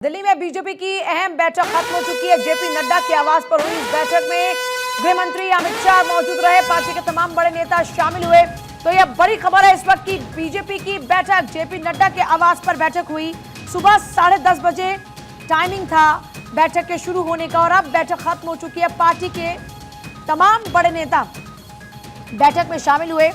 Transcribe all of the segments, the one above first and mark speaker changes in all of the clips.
Speaker 1: दिल्ली में बीजेपी की अहम बैठक खत्म हो चुकी है। जेपी नड्डा के आवास पर हुई इस बैठक में गृह मंत्री अमित शाह मौजूद रहे, पार्टी के तमाम बड़े नेता शामिल हुए। तो यह बड़ी खबर है इस वक्त की बीजेपी की बैठक जेपी नड्डा के आवास पर बैठक हुई। सुबह 10:30 बजे टाइमिंग था बैठक के शुरू होने का और अब बैठक खत्म हो चुकी है। पार्टी के तमाम बड़े नेता बैठक में शामिल हुए।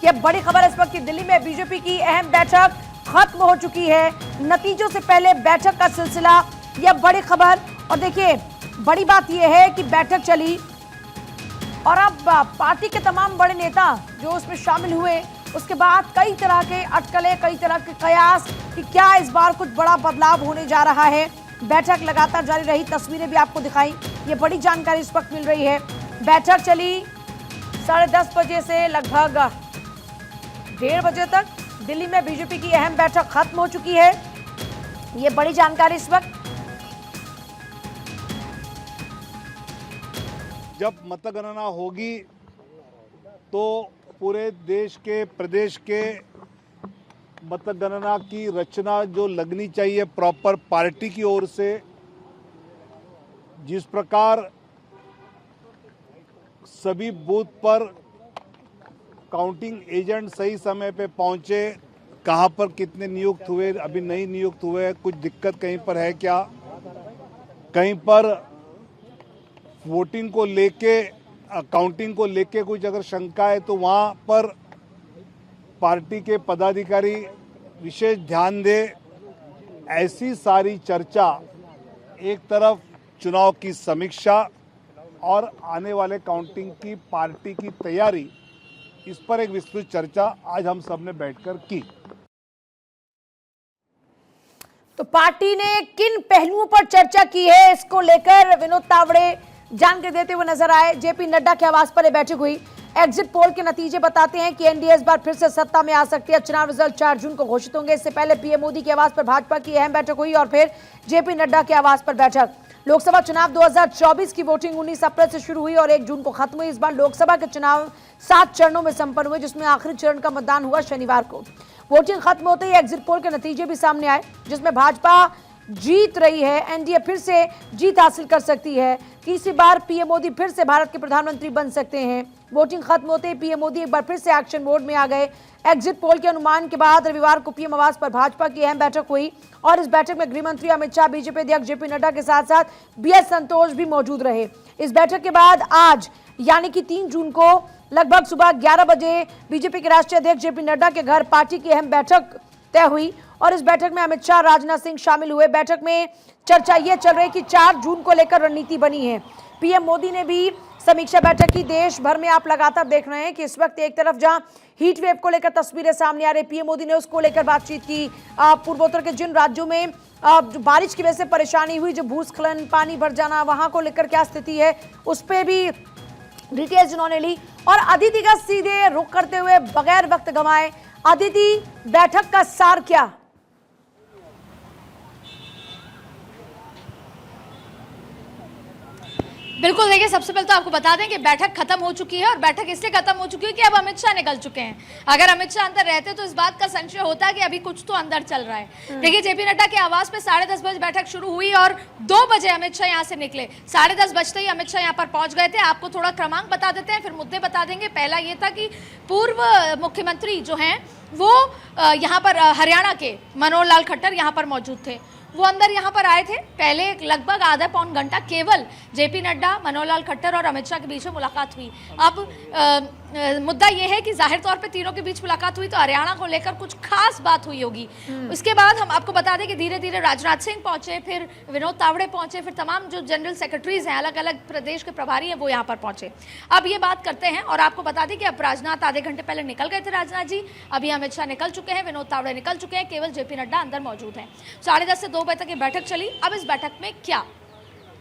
Speaker 1: यह बड़ी खबर है इस वक्त की दिल्ली में बीजेपी की अहम बैठक खत्म हो चुकी है। नतीजों से पहले बैठक का सिलसिला, यह बड़ी खबर। और देखिए बड़ी बात यह है कि बैठक चली और अब पार्टी के तमाम बड़े नेता जो उसमें शामिल हुए, उसके बाद कई तरह के अटकलें, कई तरह के कयास कि क्या इस बार कुछ बड़ा बदलाव होने जा रहा है। बैठक लगातार जारी रही, तस्वीरें भी आपको दिखाई। ये बड़ी जानकारी इस वक्त मिल रही है। बैठक चली 10:30 बजे से लगभग 1:30 बजे तक। दिल्ली में बीजेपी की अहम बैठक खत्म हो चुकी है। ये बड़ी जानकारी इस वक्त।
Speaker 2: जब मतगणना होगी तो पूरे देश के, प्रदेश के मतगणना की रचना जो लगनी चाहिए प्रॉपर पार्टी की ओर से, जिस प्रकार सभी बूथ पर काउंटिंग एजेंट सही समय पे पहुंचे, कहां पर कितने नियुक्त हुए, अभी नहीं नियुक्त हुए, कुछ दिक्कत कहीं पर है क्या, कहीं पर वोटिंग को लेके, काउंटिंग को लेके कुछ अगर शंका है तो वहां पर पार्टी के पदाधिकारी विशेष ध्यान दे। ऐसी सारी चर्चा, एक तरफ चुनाव की समीक्षा और आने वाले काउंटिंग की पार्टी की तैयारी, इस पर एक विस्तृत चर्चा आज हम सब ने बैठकर की।
Speaker 1: तो पार्टी ने किन पहलुओं पर चर्चा की है, इसको लेकर विनोद तावड़े जानकारी देते हुए नजर आए। जेपी नड्डा के आवास पर यह बैठक हुई। एग्जिट पोल के नतीजे बताते हैं कि एनडीए इस बार फिर से सत्ता में आ सकती है। चुनाव रिजल्ट 4 जून को घोषित होंगे। इससे पहले पीएम मोदी के आवास पर भाजपा की अहम बैठक हुई और फिर जेपी नड्डा के आवास पर बैठक। लोकसभा चुनाव 2024 की वोटिंग 19 अप्रैल से शुरू हुई और 1 जून को खत्म हुई। इस बार लोकसभा के चुनाव 7 चरणों में संपन्न हुए, जिसमें आखिरी चरण का मतदान हुआ शनिवार को। वोटिंग खत्म होते ही एग्जिट पोल के नतीजे भी सामने आए, जिसमें भाजपा जीत रही है। एनडीए फिर से जीत हासिल कर सकती है। तीसरी बार पीएम मोदी फिर से भारत के प्रधानमंत्री बन सकते हैं। वोटिंग खत्म होते ही पीएम मोदी एक बार फिर से एक्शन मोड में आ गए। एग्जिट पोल के अनुमान के बाद रविवार को पीएम आवास पर भाजपा की अहम बैठक हुई और इस बैठक में गृह मंत्री अमित शाह, बीजेपी अध्यक्ष जेपी नड्डा के साथ साथ बीएस संतोष भी मौजूद रहे। इस बैठक के बाद आज यानी कि 3 जून को लगभग सुबह 11 बजे बीजेपी के राष्ट्रीय अध्यक्ष जेपी नड्डा के घर पार्टी की अहम बैठक तय हुई और इस बैठक में अमित शाह, राजनाथ सिंह शामिल हुए। बैठक में चर्चा ये चल रही कि 4 जून को लेकर रणनीति बनी है। पीएम मोदी ने भी समीक्षा बैठक की। देश भर में आप लगातार देख रहे हैं कि इस वक्त एक तरफ जहां हीट वेव को लेकर तस्वीरें सामने आ रही, पीएम मोदी ने उसको लेकर बातचीत की। पूर्वोत्तर के जिन राज्यों में जो बारिश की वजह से परेशानी हुई, जो भूस्खलन, पानी भर जाना, वहां को लेकर क्या स्थिति है, उस पर भी डिटेल्स उन्होंने ली। और अदिति का सीधे रुख करते हुए बगैर वक्त गंवाए, अदिति, बैठक का सार क्या?
Speaker 3: बिल्कुल, देखिए सबसे पहले तो आपको बता दें कि बैठक खत्म हो चुकी है और बैठक इसलिए खत्म हो चुकी है कि अब अमित शाह निकल चुके हैं। अगर अमित शाह अंदर रहते तो इस बात का संशय होता कि अभी कुछ तो अंदर चल रहा है। देखिए जेपी नड्डा के आवास पे 10:30 बजे बैठक शुरू हुई और 2 बजे अमित शाह यहाँ से निकले। 10:30 बजते ही अमित शाह यहाँ पर पहुंच गए थे। आपको थोड़ा क्रमांक बता देते हैं, फिर मुद्दे बता देंगे। पहला ये था कि पूर्व मुख्यमंत्री जो हैं वो यहाँ पर हरियाणा के मनोहर लाल खट्टर यहाँ पर मौजूद थे। वो अंदर यहाँ पर आए थे। पहले लगभग आधा पौन घंटा केवल जेपी नड्डा, मनोहर लाल खट्टर और अमित शाह के बीच में मुलाकात हुई। अब मुद्दा ये है कि जाहिर तौर पे तीनों के बीच मुलाकात हुई तो हरियाणा को लेकर कुछ खास बात हुई होगी। उसके बाद हम आपको बता दें कि धीरे धीरे राजनाथ सिंह पहुंचे, फिर विनोद तावड़े पहुंचे, फिर तमाम जो जनरल सेक्रेटरीज हैं, अलग अलग प्रदेश के प्रभारी हैं, वो यहाँ पर पहुंचे। अब ये बात करते हैं और आपको बता दें कि अब राजनाथ आधे घंटे पहले निकल गए थे, राजनाथ जी। अभी अमित शाह निकल चुके हैं, विनोद तावड़े निकल चुके हैं, केवल जेपी नड्डा अंदर मौजूद हैं। 10:30 से 2 बजे तक ये बैठक चली। अब इस बैठक में क्या,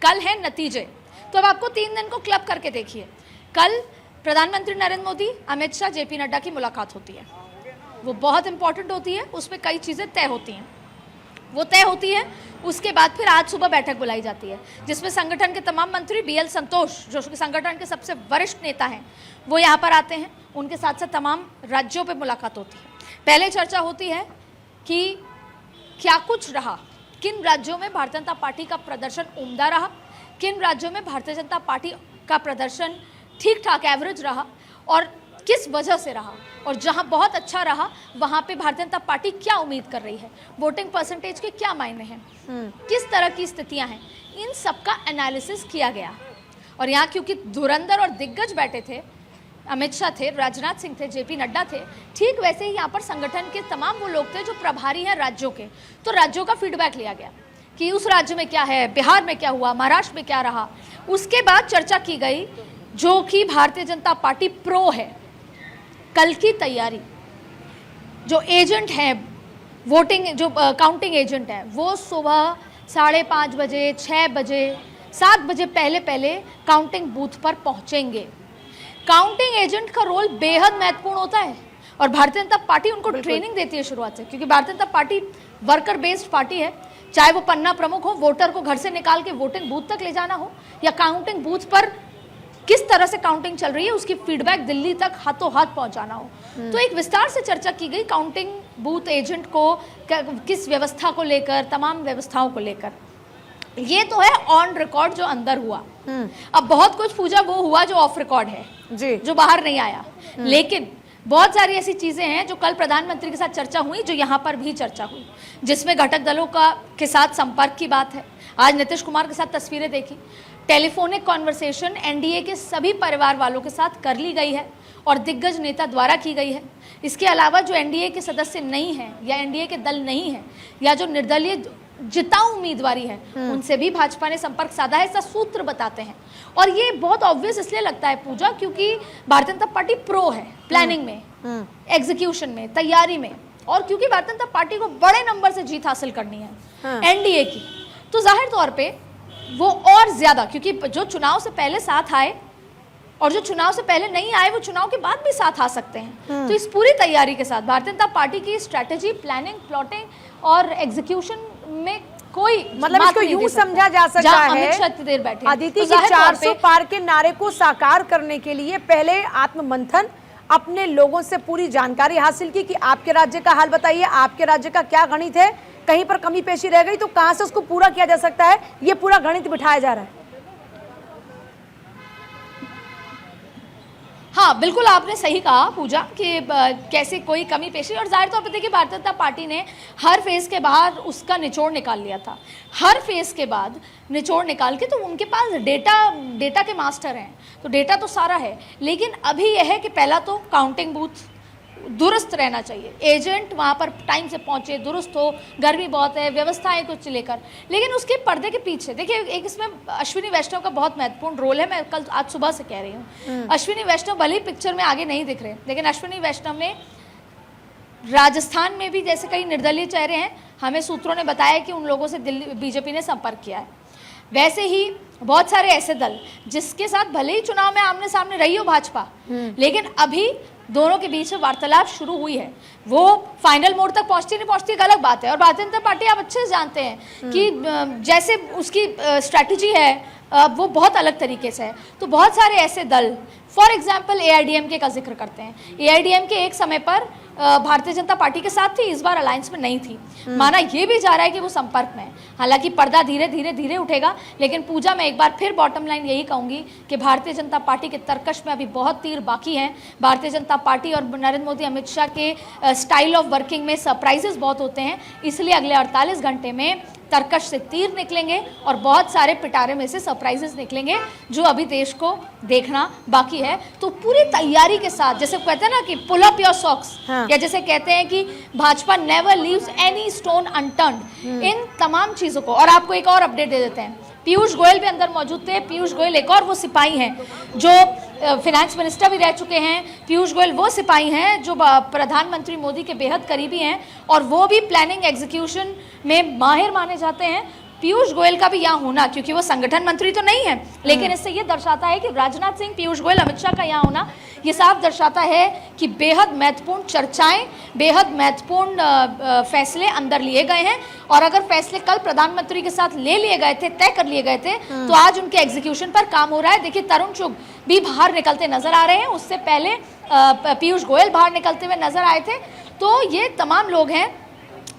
Speaker 3: कल है नतीजे, तो अब आपको 3 दिन को क्लब करके देखिए। कल प्रधानमंत्री नरेंद्र मोदी, अमित शाह, जेपी नड्डा की मुलाकात होती है। वो बहुत इंपॉर्टेंट होती है, उसमें कई चीज़ें तय होती हैं, वो तय होती है। उसके बाद फिर आज सुबह बैठक बुलाई जाती है जिसमें संगठन के तमाम मंत्री, बीएल संतोष जो संगठन के सबसे वरिष्ठ नेता हैं, वो यहाँ पर आते हैं। उनके साथ साथ तमाम राज्यों पे मुलाकात होती है। पहले चर्चा होती है कि क्या कुछ रहा, किन राज्यों में भारतीय जनता पार्टी का प्रदर्शन उम्दा रहा, किन राज्यों में भारतीय जनता पार्टी का प्रदर्शन ठीक ठाक एवरेज रहा और किस वजह से रहा, और जहां बहुत अच्छा रहा वहां पे भारतीय जनता पार्टी क्या उम्मीद कर रही है, वोटिंग परसेंटेज के क्या मायने हैं, किस तरह की स्थितियां हैं, इन सब का एनालिसिस किया गया। और यहाँ क्योंकि धुरंधर और दिग्गज बैठे थे, अमित शाह थे, राजनाथ सिंह थे, जेपी नड्डा थे, ठीक वैसे ही यहाँ पर संगठन के तमाम वो लोग थे जो प्रभारी हैं राज्यों के। तो राज्यों का फीडबैक लिया गया कि उस राज्य में क्या है, बिहार में क्या हुआ, महाराष्ट्र में क्या रहा। उसके बाद चर्चा की गई जो कि भारतीय जनता पार्टी प्रो है, कल की तैयारी। जो एजेंट हैं, वोटिंग जो काउंटिंग एजेंट हैं, वो सुबह 5:30 बजे, 6 बजे, 7 बजे पहले काउंटिंग बूथ पर पहुंचेंगे। काउंटिंग एजेंट का रोल बेहद महत्वपूर्ण होता है और भारतीय जनता पार्टी उनको ट्रेनिंग देती है शुरुआत से, क्योंकि Bharatiya Janata party worker based party है। चाहे वो पन्ना प्रमुख हो, वोटर को घर से निकाल के वोटिंग बूथ तक ले जाना हो, या काउंटिंग बूथ पर किस तरह से काउंटिंग चल रही है उसकी फीडबैक दिल्ली तक हाथों हाथ पहुंचाना हो। तो एक विस्तार से चर्चा की गई काउंटिंग बूथ एजेंट को किस व्यवस्था को लेकर, तमाम व्यवस्थाओं को लेकर। ये तो है ऑन रिकॉर्ड जो अंदर हुआ। अब बहुत कुछ पूजा वो हुआ जो ऑफ रिकॉर्ड है जी, जो बाहर नहीं आया। लेकिन बहुत सारी ऐसी चीजें हैं जो कल प्रधानमंत्री के साथ चर्चा हुई, जो यहाँ पर भी चर्चा हुई, जिसमें घटक दलों के साथ संपर्क की बात है। आज नीतीश कुमार के साथ तस्वीरें देखी, टेलीफोनिक कॉन्वर्सेशन एनडीए के सभी परिवार वालों के साथ कर ली गई है और दिग्गज नेता द्वारा की गई है। इसके अलावा जो एनडीए के सदस्य नहीं हैं या एनडीए के दल नहीं हैं या जो निर्दलीय जिताऊ उम्मीदवारी है, उनसे भी भाजपा ने संपर्क साधा है, ऐसा सूत्र बताते हैं। और ये बहुत ऑब्वियस इसलिए लगता है पूजा, क्योंकि भारतीय जनता पार्टी प्रो है प्लानिंग में, एग्जीक्यूशन में, तैयारी में, और क्योंकि भारतीय जनता पार्टी को बड़े नंबर से जीत हासिल करनी है एनडीए की, तो जाहिर तौर पे वो और ज्यादा, क्योंकि जो चुनाव से पहले साथ आए और जो चुनाव से पहले नहीं आए वो चुनाव के बाद भी साथ आ सकते हैं। तो इस पूरी तैयारी के साथ भारतीय जनता पार्टी की स्ट्रैटेजी, प्लानिंग, प्लॉटिंग और एग्जीक्यूशन में कोई
Speaker 1: मतलब इसको यूं समझा जा सकता है अदिति की 400 पार के नारे को साकार करने के लिए पहले आत्ममंथन, अपने लोगों से पूरी जानकारी हासिल की कि आपके राज्य का हाल बताइए, आपके राज्य का क्या गणित है, कहीं पर कमी पेशी रह गई तो कहां से उसको पूरा किया जा सकता है, ये पूरा गणित बिठाया जा रहा है।
Speaker 3: हाँ, बिल्कुल आपने सही कहा पूजा कि कैसे कोई कमी पेशी, और जाहिर तौर पर देखिए भारतीय जनता पार्टी ने हर फेज के बाद उसका निचोड़ निकाल लिया था। हर फेज के बाद निचोड़ निकाल के, तो उनके पास डेटा के मास्टर हैं, तो डेटा तो सारा है। लेकिन अभी यह है कि पहला तो काउंटिंग बूथ दुरुस्त रहना चाहिए, एजेंट वहाँ पर टाइम से पहुँचे, दुरुस्त हो, गर्मी बहुत है, व्यवस्थाएं कुछ लेकर। लेकिन उसके पर्दे के पीछे देखिए एक इसमें अश्विनी वैष्णव का बहुत महत्वपूर्ण रोल है। मैं कल आज सुबह से कह रही हूँ, अश्विनी वैष्णव भले ही पिक्चर में आगे नहीं दिख रहे, लेकिन अश्विनी वैष्णव ने राजस्थान में भी जैसे कई निर्दलीय चेहरे हैं, हमें सूत्रों ने बताया कि उन लोगों से दिल्ली बीजेपी ने संपर्क किया है। वैसे ही बहुत सारे ऐसे दल जिसके साथ भले ही चुनाव में आमने सामने रही हो भाजपा, लेकिन अभी दोनों के बीच में वार्तालाप शुरू हुई है। वो फाइनल मोड तक पहुंचती नहीं पहुंचती एक अलग बात है। और भारतीय जनता पार्टी आप अच्छे से जानते हैं कि जैसे उसकी स्ट्रैटेजी है वो बहुत अलग तरीके से है। तो बहुत सारे ऐसे दल, फॉर एग्जाम्पल एआईडीएमके का जिक्र करते हैं। एआईडीएमके एक समय पर भारतीय जनता पार्टी के साथ थी, इस बार अलायंस में नहीं थी। माना ये भी जा रहा है कि वो संपर्क में है। हालांकि पर्दा धीरे धीरे उठेगा, लेकिन पूजा मैं एक बार फिर बॉटम लाइन यही कहूंगी कि भारतीय जनता पार्टी के तरकश में अभी बहुत तीर बाकी हैं। भारतीय जनता पार्टी और नरेंद्र मोदी, अमित शाह के स्टाइल ऑफ वर्किंग में सरप्राइजेस बहुत होते हैं, इसलिए अगले 48 घंटे में तरकश से तीर निकलेंगे और बहुत सारे पिटारे में से सरप्राइजेस निकलेंगे जो अभी देश को देखना बाकी है। तो पूरी तैयारी के साथ, जैसे कहते हैं ना कि पुल अप योर सॉक्स, या जैसे कहते हैं कि Bhajpa never leaves any stone unturned, इन तमाम चीजों को। और आपको एक और अपडेट दे देते हैं, पीयूष गोयल भी अंदर मौजूद थे। पीयूष गोयल एक और वो सिपाही हैं जो फिनेंस मिनिस्टर भी रह चुके हैं। पीयूष गोयल वो सिपाही हैं जो प्रधानमंत्री मोदी के बेहद करीबी हैं और वो भी प्लानिंग एग्जीक्यूशन में माहिर माने जाते हैं। पीयूष गोयल का भी यहाँ होना, क्योंकि वो संगठन मंत्री तो नहीं है, लेकिन इससे ये दर्शाता है कि राजनाथ सिंह, पीयूष गोयल, अमित शाह का यहाँ होना ये साफ दर्शाता है कि बेहद महत्वपूर्ण चर्चाएं, बेहद महत्वपूर्ण फैसले अंदर लिए गए हैं। और अगर फैसले कल प्रधानमंत्री के साथ ले लिए गए थे, तय कर लिए गए थे, तो आज उनके एग्जीक्यूशन पर काम हो रहा है। देखिए तरुण चुग भी बाहर निकलते नजर आ रहे हैं, उससे पहले पीयूष गोयल बाहर निकलते हुए नजर आए थे। तो ये तमाम लोग हैं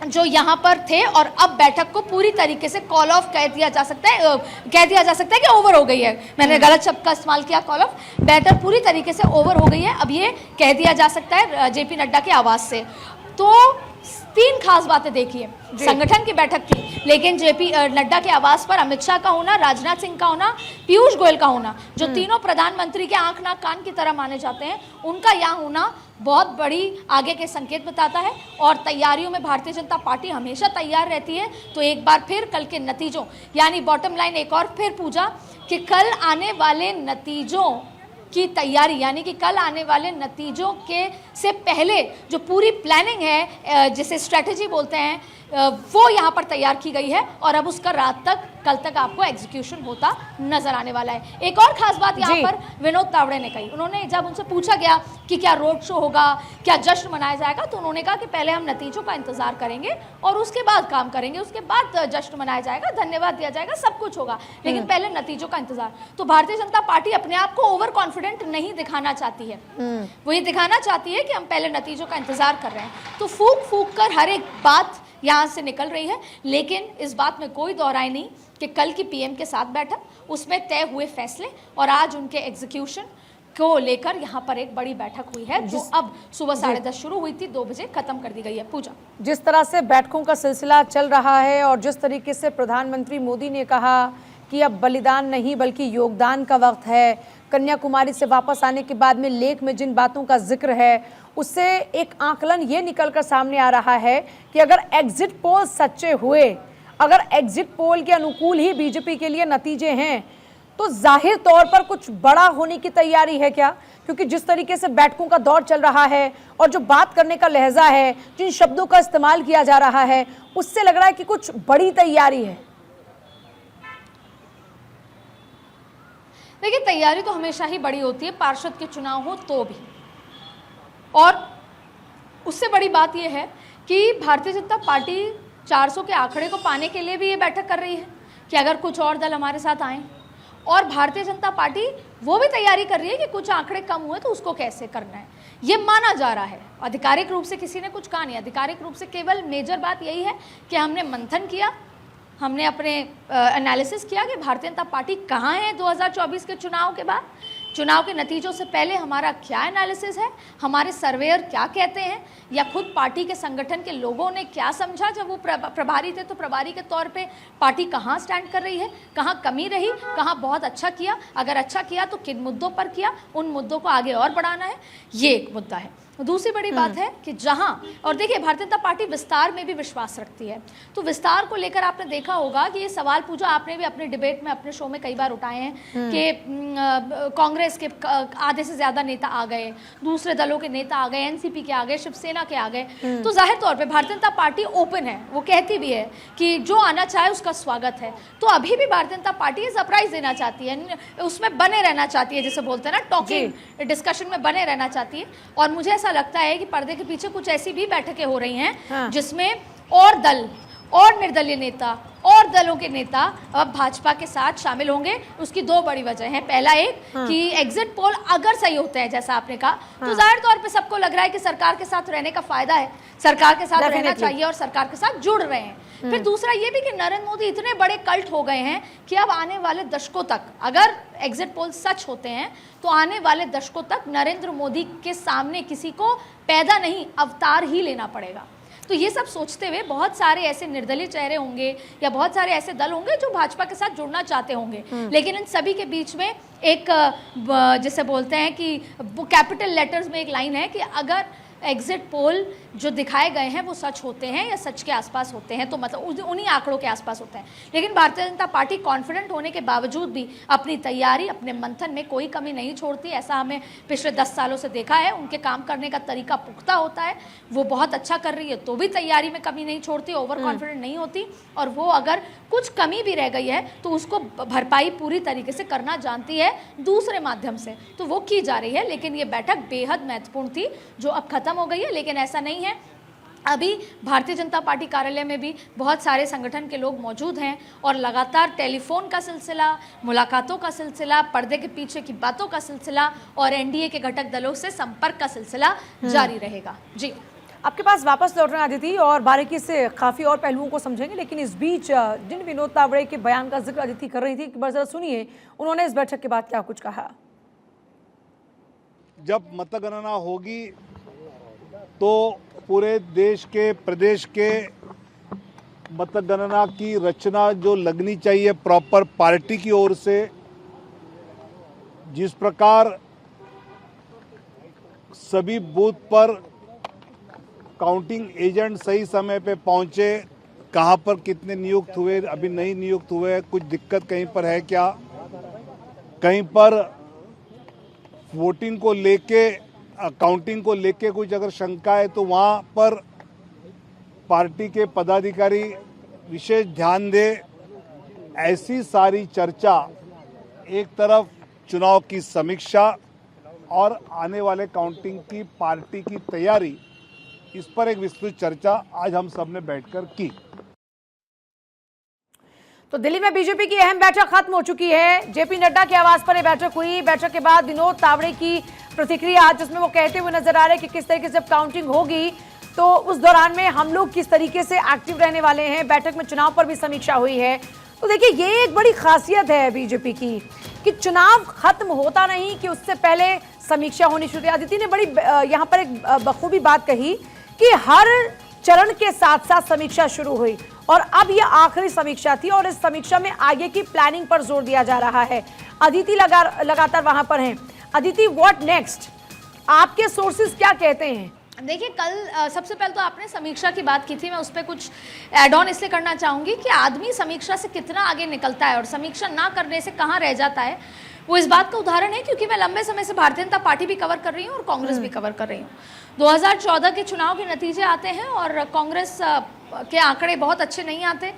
Speaker 3: जो यहाँ पर थे, और अब बैठक को पूरी तरीके से कॉल ऑफ कह दिया जा सकता है कि ओवर हो गई है। मैंने गलत शब्द का इस्तेमाल किया, कॉल ऑफ। बैठक पूरी तरीके से ओवर हो गई है, अब ये कह दिया जा सकता है जेपी नड्डा के आवाज से। तो 3 खास बातें देखिए संगठन की बैठक थी, लेकिन जेपी नड्डा के आवास पर अमित शाह का होना, राजनाथ सिंह का होना, पीयूष गोयल का होना, जो तीनों प्रधानमंत्री के आंख नाक कान की तरह माने जाते हैं, उनका यहाँ होना बहुत बड़ी आगे के संकेत बताता है। और तैयारियों में भारतीय जनता पार्टी हमेशा तैयार रहती है। तो एक बार फिर कल के नतीजों, यानी बॉटम लाइन एक और फिर पूछा कि कल आने वाले नतीजों की तैयारी, यानी कि कल आने वाले नतीजों के से पहले जो पूरी प्लानिंग है, जिसे स्ट्रेटजी बोलते हैं, वो यहाँ पर तैयार की गई है। और अब उसका कल तक आपको एग्जीक्यूशन होता नजर आने वाला है। एक और खास बात यहाँ पर विनोद तावड़े ने कही। उन्होंने, जब उनसे पूछा गया कि क्या रोड शो होगा, क्या जश्न मनाया जाएगा, तो उन्होंने कहा कि पहले हम नतीजों का इंतजार करेंगे और उसके बाद काम करेंगे, उसके बाद जश्न मनाया जाएगा, धन्यवाद दिया जाएगा, सब कुछ होगा, लेकिन पहले नतीजों का इंतजार। तो भारतीय जनता पार्टी अपने आप को ओवर कॉन्फिडेंट नहीं दिखाना चाहती है, वो ये दिखाना चाहती है कि हम पहले नतीजों का इंतजार कर रहे हैं। तो फूक कर हर एक बात यहाँ से निकल रही है, लेकिन इस बात में कोई दो राय नहीं कि कल की पीएम के साथ बैठक, उसमें तय हुए फैसले और आज उनके एग्जीक्यूशन को लेकर यहाँ पर एक बड़ी बैठक हुई है, जो अब सुबह 10:30 शुरू हुई थी, 2 बजे खत्म कर दी गई है। पूजा,
Speaker 1: जिस तरह से बैठकों का सिलसिला चल रहा है और जिस तरीके से प्रधानमंत्री मोदी ने कहा कि अब बलिदान नहीं बल्कि योगदान का वक्त है, कन्याकुमारी से वापस आने के बाद में लेख में जिन बातों का जिक्र है, उससे एक आकलन ये निकलकर सामने आ रहा है कि अगर एग्जिट पोल सच्चे हुए, अगर एग्जिट पोल के अनुकूल ही बीजेपी के लिए नतीजे हैं, तो जाहिर तौर पर कुछ बड़ा होने की तैयारी है क्या? क्योंकि जिस तरीके से बैठकों का दौर चल रहा है और जो बात करने का लहजा है, जिन शब्दों का इस्तेमाल किया जा रहा है, उससे लग रहा है कि कुछ बड़ी तैयारी है।
Speaker 3: देखिए, तैयारी तो हमेशा ही बड़ी होती है, पार्षद के चुनाव हो तो भी। और उससे बड़ी बात यह है कि भारतीय जनता पार्टी 400 के आंकड़े को पाने के लिए भी ये बैठक कर रही है कि अगर कुछ और दल हमारे साथ आए, और भारतीय जनता पार्टी वो भी तैयारी कर रही है कि कुछ आंकड़े कम हुए तो उसको कैसे करना है, ये माना जा रहा है। आधिकारिक रूप से किसी ने कुछ कहा नहीं, आधिकारिक रूप से केवल मेजर बात यही है कि हमने मंथन किया, हमने अपने एनालिसिस किया कि भारतीय जनता पार्टी कहाँ है 2024 के चुनाव के बाद, चुनाव के नतीजों से पहले हमारा क्या एनालिसिस है, हमारे सर्वेयर क्या कहते हैं, या खुद पार्टी के संगठन के लोगों ने क्या समझा जब वो प्रभारी थे, तो प्रभारी के तौर पे पार्टी कहाँ स्टैंड कर रही है, कहाँ कमी रही, कहाँ बहुत अच्छा किया, अगर अच्छा किया तो किन मुद्दों पर किया, उन मुद्दों को आगे और बढ़ाना है, ये एक मुद्दा है। दूसरी बड़ी बात है कि जहां, और देखिए भारतीय जनता पार्टी विस्तार में भी विश्वास रखती है, तो विस्तार को लेकर आपने देखा होगा कि ये सवाल पूछा, आपने भी अपने डिबेट में, अपने शो में कई बार उठाए हैं कि कांग्रेस के आधे से ज्यादा नेता आ गए, दूसरे दलों के नेता आ गए, एनसीपी के आ गए, शिवसेना के आ गए। तो जाहिर तौर पर भारतीय जनता पार्टी ओपन है, वो कहती भी है कि जो आना चाहे उसका स्वागत है। तो अभी भी भारतीय जनता पार्टी सरप्राइज देना चाहती है, उसमें बने रहना चाहती है, जैसे बोलते हैं ना, टॉकिंग डिस्कशन में बने रहना चाहती है। और मुझे ऐसा लगता है कि पर्दे के पीछे कुछ ऐसी भी बैठकें हो रही हैं जिसमें और दल और निर्दलीय नेता और दलों के नेता अब भाजपा के साथ शामिल होंगे। उसकी 2 बड़ी वजह है। पहला एक कि एग्जिट पोल अगर सही होते हैं जैसा आपने कहा, तो जाहिर तौर पे सबको लग रहा है कि सरकार के साथ रहने का फायदा है, सरकार के साथ रहना चाहिए और सरकार के साथ जुड़ रहे हैं। फिर दूसरा ये भी कि नरेंद्र मोदी इतने बड़े कल्ट हो गए हैं कि अब आने वाले दशकों तक, अगर एग्जिट पोल सच होते हैं तो आने वाले दशकों तक नरेंद्र मोदी के सामने किसी को पैदा नहीं, अवतार ही लेना पड़ेगा। तो ये सब सोचते हुए बहुत सारे ऐसे निर्दलीय चेहरे होंगे या बहुत सारे ऐसे दल होंगे जो भाजपा के साथ जुड़ना चाहते होंगे, लेकिन इन सभी के बीच में एक, जिसे बोलते हैं कि कैपिटल लेटर्स में एक लाइन है कि अगर एग्जिट पोल जो दिखाए गए हैं वो सच होते हैं या सच के आसपास होते हैं, तो मतलब उन्हीं आंकड़ों के आसपास होते हैं। लेकिन भारतीय जनता पार्टी कॉन्फिडेंट होने के बावजूद भी अपनी तैयारी, अपने मंथन में कोई कमी नहीं छोड़ती। ऐसा हमें पिछले 10 सालों से देखा है। उनके काम करने का तरीका पुख्ता होता है, वो बहुत अच्छा कर रही है तो भी तैयारी में कमी नहीं छोड़ती, ओवर कॉन्फिडेंट नहीं होती, और वो अगर कुछ कमी भी रह गई है तो उसको भरपाई पूरी तरीके से करना जानती है दूसरे माध्यम से, तो वो की जा रही है। लेकिन ये बैठक बेहद महत्वपूर्ण थी जो अब खत्म हो गई है। लेकिन ऐसा नहीं है, अभी भारतीय जनता पार्टी कार्यालय में भी बहुत सारे संगठन के लोग मौजूद हैं और लगातार टेलीफोन का सिलसिला, मुलाकातों का सिलसिला, पर्दे के पीछे की बातों का सिलसिला और एनडीए के घटक दलों से संपर्क का सिलसिला जारी रहेगा। जी,
Speaker 1: आपके पास वापस लौट रहे हैं अदिति और बारीकी से काफी और पहलुओं को समझेंगे, लेकिन इस बीच जिन विनोद तावड़े के बयान का जिक्र अदिति कर रही थी, एक बार जरा सुनिए उन्होंने इस बैठक के बाद क्या कुछ कहा।
Speaker 2: जब मतगणना होगी तो पूरे देश के प्रदेश के मतगणना की रचना जो लगनी चाहिए प्रॉपर पार्टी की ओर से, जिस प्रकार सभी बूथ पर काउंटिंग एजेंट सही समय पे पहुंचे, कहां पर कितने नियुक्त हुए, अभी नहीं नियुक्त हुए, कुछ दिक्कत कहीं पर है क्या, कहीं पर वोटिंग को लेके काउंटिंग को लेके कुछ अगर शंका है तो वहां पर पार्टी के पदाधिकारी विशेष ध्यान दे। ऐसी सारी चर्चा, एक तरफ चुनाव की समीक्षा और आने वाले काउंटिंग की पार्टी की तैयारी, इस पर एक विस्तृत चर्चा आज हम सब ने बैठकर की।
Speaker 1: तो दिल्ली में बीजेपी की अहम बैठक खत्म हो चुकी है। जेपी नड्डा के आवास पर यह बैठक हुई। बैठक के बाद विनोद तावड़े की प्रतिक्रिया, जिसमें वो कहते हुए नजर आ रहे हैं कि किस तरीके से जब काउंटिंग होगी तो उस दौरान में हम लोग किस तरीके से एक्टिव रहने वाले हैं। बैठक में चुनाव पर भी समीक्षा हुई है। तो देखिए, ये एक बड़ी खासियत है बीजेपी की कि चुनाव खत्म होता नहीं कि उससे पहले समीक्षा होनी शुरू। अदिति ने बड़ी यहाँ पर एक बखूबी बात कही कि हर चरण के साथ साथ समीक्षा शुरू हुई और अब यह आखिरी समीक्षा थी और इस समीक्षा में आगे की प्लानिंग पर जोर दिया जा रहा है। अदिति लगातार वहां पर हैं। Aditi, what next? आपके सोर्सेज क्या कहते हैं?
Speaker 3: देखिए, कल सबसे पहले तो आपने समीक्षा की बात की थी, मैं उस पर कुछ ऐड ऑन इसलिए करना चाहूँगी कि आदमी समीक्षा से कितना आगे निकलता है और समीक्षा ना करने से कहाँ रह जाता है, वो इस बात का उदाहरण है। क्योंकि मैं लंबे समय से भारतीय जनता पार्टी भी कवर कर रही हूँ और कांग्रेस भी कवर कर रही हूँ। 2014 के चुनाव के नतीजे आते हैं और कांग्रेस के आंकड़े बहुत अच्छे नहीं आते,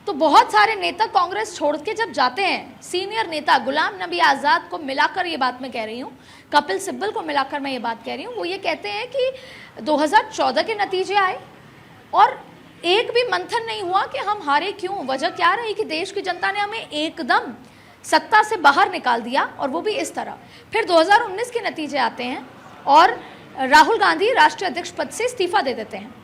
Speaker 3: तो बहुत सारे नेता कांग्रेस छोड़ के जब जाते हैं, सीनियर नेता गुलाम नबी आज़ाद को मिलाकर ये बात मैं कह रही हूँ, कपिल सिब्बल को मिलाकर मैं ये बात कह रही हूँ, वो ये कहते हैं कि 2014 के नतीजे आए और एक भी मंथन नहीं हुआ कि हम हारे क्यों, वजह क्या रही कि देश की जनता ने हमें एकदम सत्ता से बाहर निकाल दिया और वो भी इस तरह। फिर 2019 के नतीजे आते हैं और राहुल गांधी राष्ट्रीय अध्यक्ष पद से इस्तीफा दे देते हैं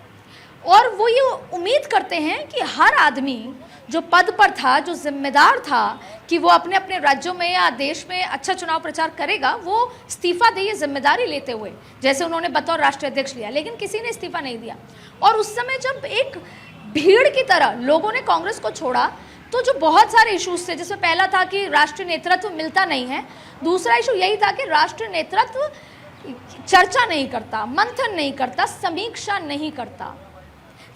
Speaker 3: और वो ये उम्मीद करते हैं कि हर आदमी जो पद पर था, जो जिम्मेदार था कि वो अपने अपने राज्यों में या देश में अच्छा चुनाव प्रचार करेगा, वो इस्तीफा दे, ये जिम्मेदारी लेते हुए, जैसे उन्होंने बतौर राष्ट्रीय अध्यक्ष लिया, लेकिन किसी ने इस्तीफा नहीं दिया। और उस समय जब एक भीड़ की तरह लोगों ने कांग्रेस को छोड़ा, तो जो बहुत सारे इश्यूज थे, जिसमें पहला था कि राष्ट्रीय नेतृत्व मिलता नहीं है, दूसरा इशू यही था कि राष्ट्रीय नेतृत्व चर्चा नहीं करता, मंथन नहीं करता, समीक्षा नहीं करता।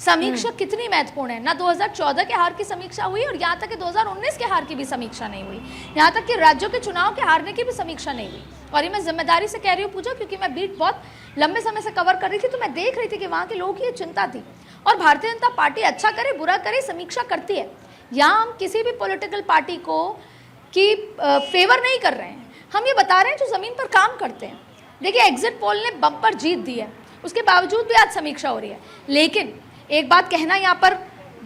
Speaker 3: समीक्षा कितनी महत्वपूर्ण है ना। 2014 के हार की समीक्षा हुई और यहाँ तक कि 2019 के हार की भी समीक्षा नहीं हुई, यहाँ तक कि राज्यों के चुनाव के हारने की भी समीक्षा नहीं हुई। और ये मैं जिम्मेदारी से कह रही हूँ पूजा, क्योंकि मैं बीट बहुत लंबे समय से कवर कर रही थी, तो मैं देख रही थी कि वहाँ के लोगों की ये चिंता थी। और भारतीय जनता पार्टी अच्छा करे बुरा करे समीक्षा करती है। यहाँ हम किसी भी पॉलिटिकल पार्टी को की फेवर नहीं कर रहे हैं, हम ये बता रहे हैं जो ज़मीन पर काम करते हैं। देखिए, एग्जिट पोल ने बम्पर जीत दी है, उसके बावजूद भी आज समीक्षा हो रही है। लेकिन एक बात कहना यहाँ पर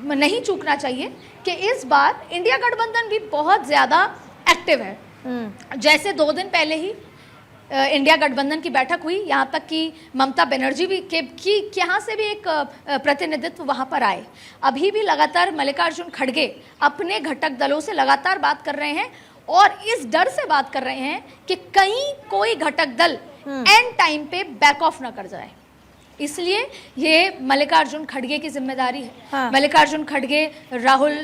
Speaker 3: नहीं चूकना चाहिए कि इस बार इंडिया गठबंधन भी बहुत ज़्यादा एक्टिव है। जैसे 2 दिन पहले ही इंडिया गठबंधन की बैठक हुई, यहाँ तक कि ममता बनर्जी भी की यहाँ से भी एक प्रतिनिधित्व वहाँ पर आए। अभी भी लगातार मल्लिकार्जुन खड़गे अपने घटक दलों से लगातार बात कर रहे हैं और इस डर से बात कर रहे हैं कि कहीं कोई घटक दल एंड टाइम पे बैक ऑफ ना कर जाए। इसलिए ये मल्लिकार्जुन खड़गे की जिम्मेदारी है। हाँ। मल्लिकार्जुन खड़गे, राहुल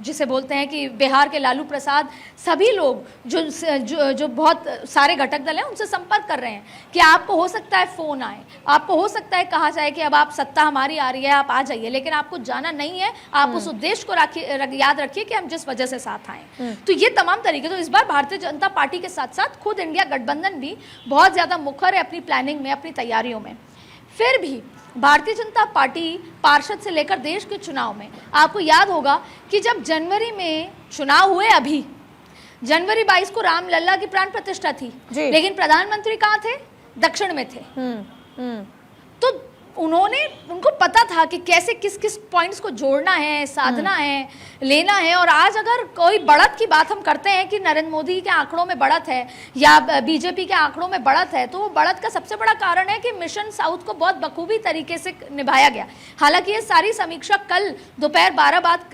Speaker 3: जिसे बोलते हैं कि बिहार के लालू प्रसाद, सभी लोग जो बहुत सारे घटक दल हैं उनसे संपर्क कर रहे हैं कि आपको हो सकता है फ़ोन आए, आपको हो सकता है कहा जाए कि अब आप सत्ता हमारी आ रही है, आप आ जाइए, लेकिन आपको जाना नहीं है, आप उस उद्देश्य को याद रखिए कि हम जिस वजह से साथ आए। तो ये तमाम तरीके, तो इस बार भारतीय जनता पार्टी के साथ साथ खुद इंडिया गठबंधन भी बहुत ज़्यादा मुखर है अपनी प्लानिंग में, अपनी तैयारियों में। फिर भी भारतीय जनता पार्टी पार्षद से लेकर देश के चुनाव में, आपको याद होगा कि जब जनवरी में चुनाव हुए, अभी जनवरी 22 को रामलला की प्राण प्रतिष्ठा थी, लेकिन प्रधानमंत्री कहाँ थे? दक्षिण में थे। तो उनको पता था कि कैसे किस किस पॉइंट्स को जोड़ना है, साधना है, लेना है। और आज अगर कोई बढ़त की बात हम करते हैं कि नरेंद्र मोदी के आंकड़ों में बढ़त है या बीजेपी के आंकड़ों में बढ़त है, तो वो बढ़त का सबसे बड़ा कारण है कि मिशन साउथ को बहुत बखूबी तरीके से निभाया गया। हालांकि ये सारी समीक्षा कल दोपहर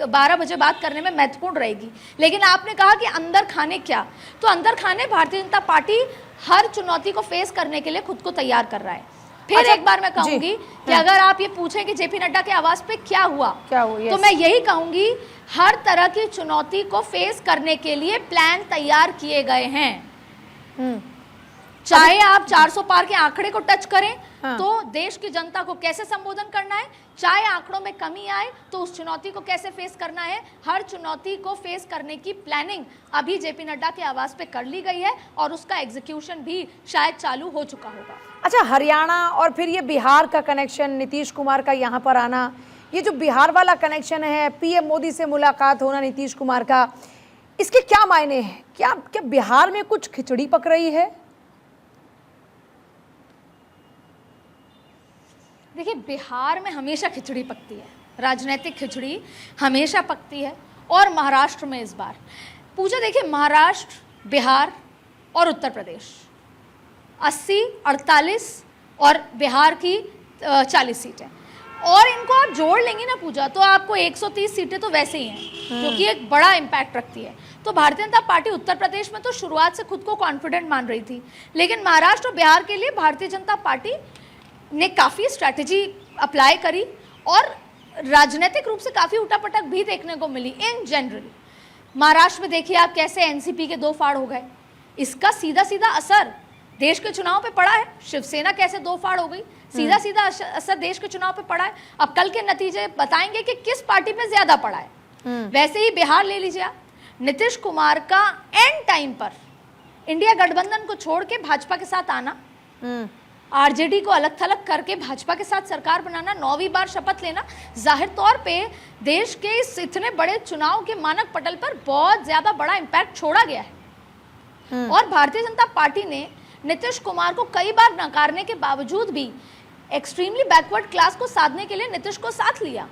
Speaker 3: 12 बजे बात करने में महत्वपूर्ण रहेगी। लेकिन आपने कहा कि अंदर खाने क्या, तो अंदर खाने भारतीय जनता पार्टी हर चुनौती को फेस करने के लिए खुद को तैयार कर रहा है। फिर एक बार मैं कहूंगी कि अगर आप ये पूछें कि जेपी नड्डा के आवास पे क्या हुआ, तो मैं यही कहूंगी हर तरह की चुनौती को फेस करने के लिए प्लान तैयार किए गए हैं। चाहे आप 400 पार के आंकड़े को टच करें तो देश की जनता को कैसे संबोधन करना है, चाहे आंकड़ों में कमी आए तो उस चुनौती को कैसे फेस करना है, हर चुनौती को फेस करने की प्लानिंग अभी जेपी नड्डा के आवास पे कर ली गई है और उसका एग्जीक्यूशन भी शायद चालू हो चुका होगा।
Speaker 1: अच्छा, हरियाणा और फिर ये बिहार का कनेक्शन, नीतीश कुमार का यहाँ पर आना, ये जो बिहार वाला कनेक्शन है, पीएम मोदी से मुलाकात होना नीतीश कुमार का, इसके क्या मायने हैं? क्या बिहार में कुछ खिचड़ी पक रही है?
Speaker 3: देखिए, बिहार में हमेशा खिचड़ी पकती है, राजनीतिक खिचड़ी हमेशा पकती है। और महाराष्ट्र में इस बार पूछा, देखिए महाराष्ट्र, बिहार और उत्तर प्रदेश 80, 48 और बिहार की 40 सीटें, और इनको आप जोड़ लेंगे ना पूजा, तो आपको 130 सीटें तो वैसे ही हैं, जो कि एक बड़ा इम्पैक्ट रखती है। तो भारतीय जनता पार्टी उत्तर प्रदेश में तो शुरुआत से खुद को कॉन्फिडेंट मान रही थी, लेकिन महाराष्ट्र और बिहार के लिए भारतीय जनता पार्टी ने काफ़ी स्ट्रैटेजी अप्लाई करी और राजनीतिक रूप से काफ़ी उठापटक भी देखने को मिली। इन जनरल महाराष्ट्र में देखिए आप कैसे एनसीपी के 2 फाड़ हो गए, इसका सीधा सीधा असर देश के चुनाव पे पड़ा है। शिवसेना कैसे 2 फाड़ हो गई, सीधा सीधा असर देश के चुनाव पे पड़ा है। अब कल के नतीजे बताएंगे कि किस पार्टी में ज्यादा पड़ा है। वैसे ही बिहार ले लीजिए आप, नीतीश कुमार का एंड टाइम पर इंडिया गठबंधन को छोड़ के भाजपा के साथ आना, आरजेडी को अलग थलग करके भाजपा के साथ सरकार बनाना, 9वीं बार शपथ लेना, जाहिर तौर पे देश के इस इतने बड़े चुनाव के मानक पटल पर बहुत ज्यादा बड़ा इम्पैक्ट छोड़ा गया है। और भारतीय जनता पार्टी ने नीतीश कुमार को कई बार नकारने के बावजूद भी एक्सट्रीमली बैकवर्ड क्लास को साधने के लिए नीतीश को साथ लिया।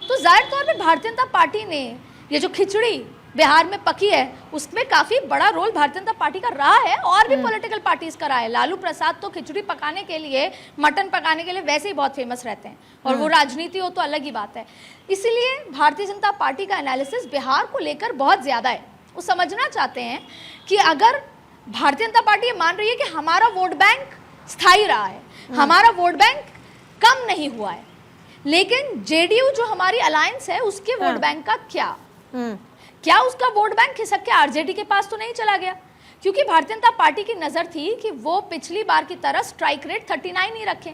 Speaker 3: तो जाहिर तौर पे भारतीय जनता पार्टी ने ये जो खिचड़ी बिहार में पकी है, उसमें काफी बड़ा रोल भारतीय जनता पार्टी का रहा है और भी पॉलिटिकल पार्टीज का रहा है। लालू प्रसाद तो खिचड़ी पकाने के लिए, मटन पकाने के लिए वैसे ही बहुत फेमस रहते हैं, और वो राजनीति हो तो अलग ही बात है। इसीलिए भारतीय जनता पार्टी का एनालिसिस बिहार को लेकर बहुत ज्यादा है। वो समझना चाहते हैं कि अगर भारतीय जनता पार्टी ये मान रही है कि हमारा वोट बैंक स्थायी रहा है, हमारा वोट बैंक कम नहीं हुआ है, लेकिन जेडीयू जो हमारी अलायंस है उसके वोट बैंक का क्या उसका वोट बैंक खिसक के आरजेडी के पास तो नहीं चला गया? क्योंकि भारतीय जनता पार्टी की नजर थी कि वो पिछली बार की तरह स्ट्राइक रेट 39 ही रखे,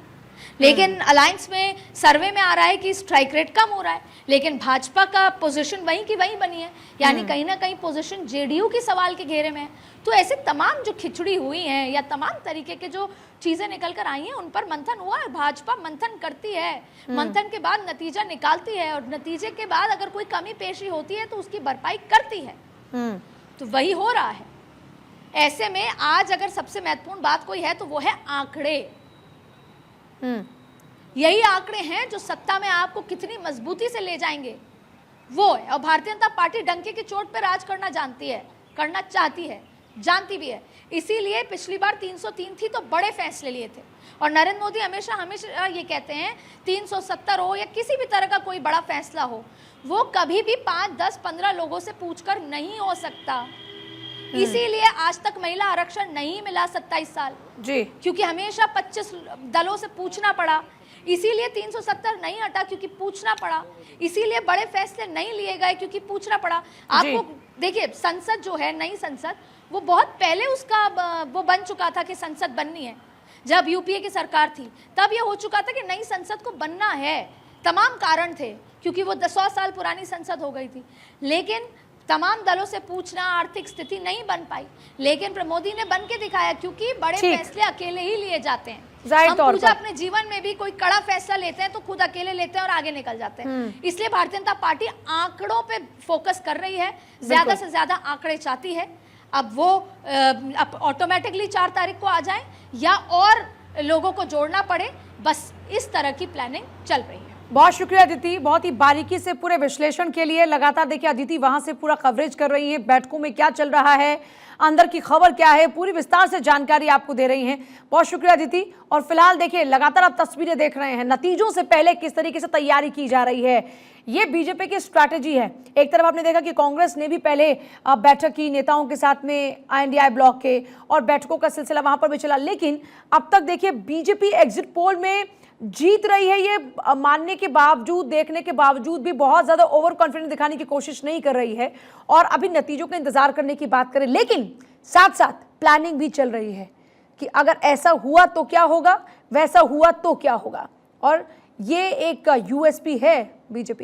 Speaker 3: लेकिन अलायंस में सर्वे में आ रहा है कि स्ट्राइक रेट कम हो रहा है, लेकिन भाजपा का पोजीशन वहीं की वहीं बनी है, यानी कहीं ना कहीं पोजीशन जेडीयू की सवाल के घेरे में है। तो ऐसे तमाम जो खिचड़ी हुई हैं या तमाम तरीके के जो चीजें निकल कर आई हैं, उन पर मंथन हुआ है। भाजपा मंथन करती है, मंथन के बाद नतीजा निकालती है, और नतीजे के बाद अगर कोई कमी पेशी होती है तो उसकी भरपाई करती है। तो वही हो रहा है। ऐसे में आज अगर सबसे महत्वपूर्ण बात कोई है तो वो है आंकड़े। यही आंकड़े हैं जो सत्ता में आपको कितनी मजबूती से ले जाएंगे, वो है। और भारतीय जनता पार्टी डंके की चोट पर राज करना जानती है, करना चाहती है, जानती भी है। इसीलिए पिछली बार 303 थी तो बड़े फैसले लिए थे, और नरेंद्र मोदी हमेशा ये कहते हैं 370 हो या किसी भी तरह का कोई बड़ा फैसला हो, वो कभी भी 5, 10, 15 लोगों से पूछकर नहीं हो सकता। इसीलिए आज तक महिला आरक्षण नहीं मिला 27 साल
Speaker 1: जी,
Speaker 3: क्योंकि हमेशा 25 दलों से पूछना पड़ा। इसीलिए 370 नहीं हटा क्योंकि पूछना पड़ा। इसीलिए बड़े फैसले नहीं लिए गए क्योंकि पूछना पड़ा। आपको देखिए, संसद जो है, नई संसद, वो बहुत पहले उसका वो बन चुका था कि संसद बननी है। जब यूपीए की सरकार थी तब ये हो चुका था कि नई संसद को बनना है। तमाम कारण थे क्योंकि वो 100 साल पुरानी संसद हो गई थी, लेकिन तमाम दलों से पूछना, आर्थिक स्थिति नहीं बन पाई। लेकिन मोदी ने बन के दिखाया, क्योंकि बड़े फैसले अकेले ही लिए जाते हैं। हम पूजा अपने जीवन में भी कोई कड़ा फैसला लेते हैं तो खुद अकेले लेते हैं और आगे निकल जाते हैं। इसलिए भारतीय जनता पार्टी आंकड़ों पे फोकस कर रही है, ज्यादा से ज्यादा आंकड़े चाहती है। अब वो ऑटोमेटिकली 4 तारीख को आ जाए या और लोगों को जोड़ना पड़े, बस इस तरह की प्लानिंग चल रही है।
Speaker 1: बहुत शुक्रिया अदिति, बहुत ही बारीकी से पूरे विश्लेषण के लिए। लगातार देखिए अदिति वहां से पूरा कवरेज कर रही है, बैठकों में क्या चल रहा है, अंदर की खबर क्या है, पूरी विस्तार से जानकारी आपको दे रही हैं। बहुत शुक्रिया अदिति। और फिलहाल देखिए लगातार आप तस्वीरें देख रहे हैं, नतीजों से पहले किस तरीके से तैयारी की जा रही है, ये बीजेपी की स्ट्रैटेजी है। एक तरफ आपने देखा कि कांग्रेस ने भी पहले बैठक की नेताओं के साथ में INDI ब्लॉक के, और बैठकों का सिलसिला वहां पर भी चला, लेकिन अब तक देखिए बीजेपी एग्जिट पोल में जीत रही है, ये मानने के बावजूद, देखने के बावजूद भी बहुत ज्यादा ओवर कॉन्फिडेंस दिखाने की कोशिश नहीं कर रही है और अभी नतीजों का इंतजार करने की बात करें। लेकिन साथ साथ प्लानिंग भी चल रही है कि अगर ऐसा हुआ तो क्या होगा, वैसा हुआ तो क्या होगा, और ये एक USP है बीजेपी।